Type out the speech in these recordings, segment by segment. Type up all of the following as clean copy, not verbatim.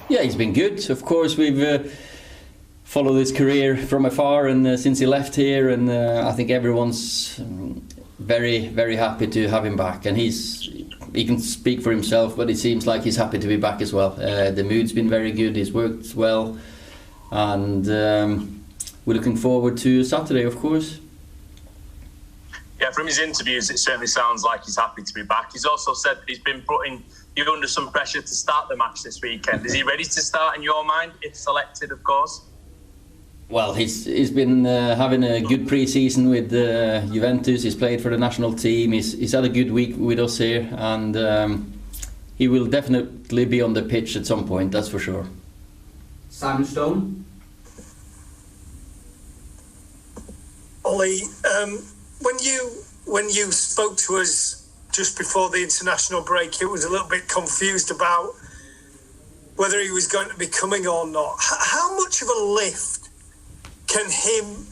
Yeah, he's been good. Of course, we've followed his career from afar, and since he left here, and I think everyone's very, very happy to have him back. And he can speak for himself, but it seems like he's happy to be back as well. The mood's been very good. He's worked well, and we're looking forward to Saturday, of course. Yeah, from his interviews, it certainly sounds like he's happy to be back. He's also said that he's been putting you under some pressure to start the match this weekend. Is he ready to start in your mind, if selected, of course? Well, he's been having a good pre-season with Juventus. He's played for the national team. He's had a good week with us here, and he will definitely be on the pitch at some point, that's for sure. Simon Stone? Ole, when you spoke to us just before the international break, it was a little bit confused about whether he was going to be coming or not. How much of a lift can him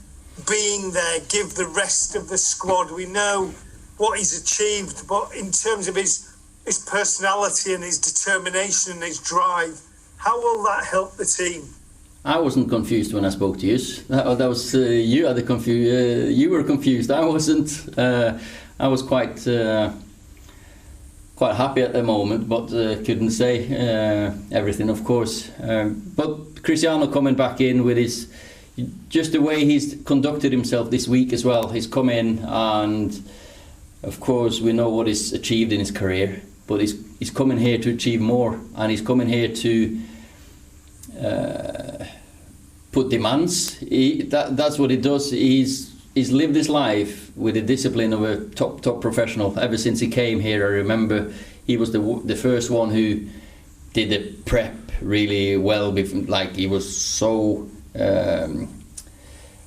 being there give the rest of the squad? We know what he's achieved, but in terms of his personality and his determination and his drive, how will that help the team? I wasn't confused when I spoke to you. That was you. You were confused. I wasn't. I was quite happy at the moment, but couldn't say everything, of course. But Cristiano coming back in with just the way he's conducted himself this week as well. He's come in, and of course we know what he's achieved in his career, but he's coming here to achieve more, and he's coming here to put demands. That's what he does. He's lived his life with the discipline of a top professional ever since he came here. I remember he was the first one who did the prep really well. Like, he was so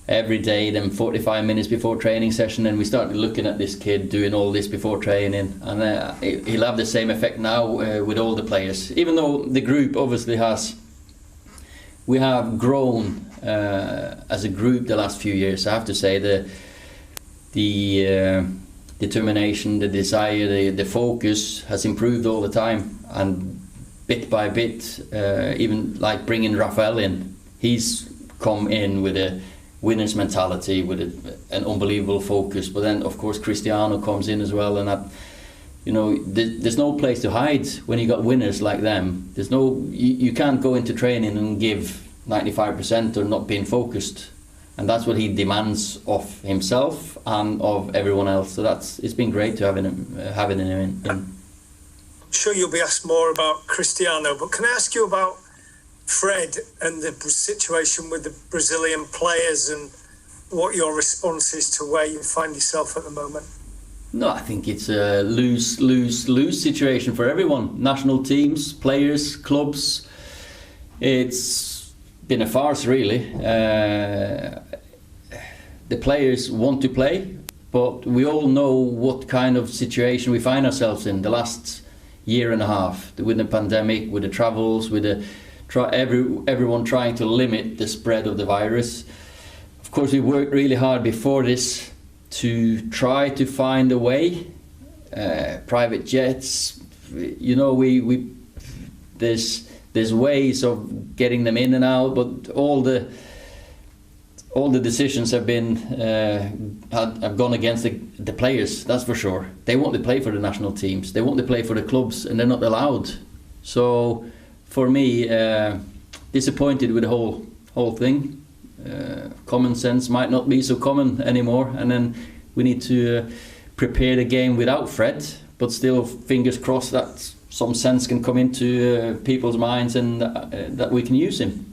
every day, then 45 minutes before training session, and we started looking at this kid doing all this before training, and he'll have the same effect now with all the players. Even though the group obviously we have grown as a group the last few years. I have to say the determination, the desire, the focus has improved all the time, and bit by bit, even like bringing Rafael in, he's come in with a winner's mentality, with an unbelievable focus. But then of course Cristiano comes in as well, and that, there's no place to hide when you got winners like them. You can't go into training and give 95% or not being focused, and that's what he demands of himself and of everyone else. So it's been great to having him in. I'm sure you'll be asked more about Cristiano, but can I ask you about Fred and the situation with the Brazilian players, and what your response is to where you find yourself at the moment? No, I think it's a lose situation for everyone. National teams, players, clubs. It's been a farce, really. The players want to play, but we all know what kind of situation we find ourselves in the last year and a half, with the pandemic, with the travels, with everyone trying to limit the spread of the virus. Of course, we worked really hard before this to try to find a way. Private jets, there's ways of getting them in and out, but all the decisions have gone against the players. That's for sure. They want to play for the national teams. They want to play for the clubs, and they're not allowed. So, for me, disappointed with the whole thing. Common sense might not be so common anymore, and then we need to prepare the game without Fred, but still fingers crossed that some sense can come into people's minds, and that we can use him.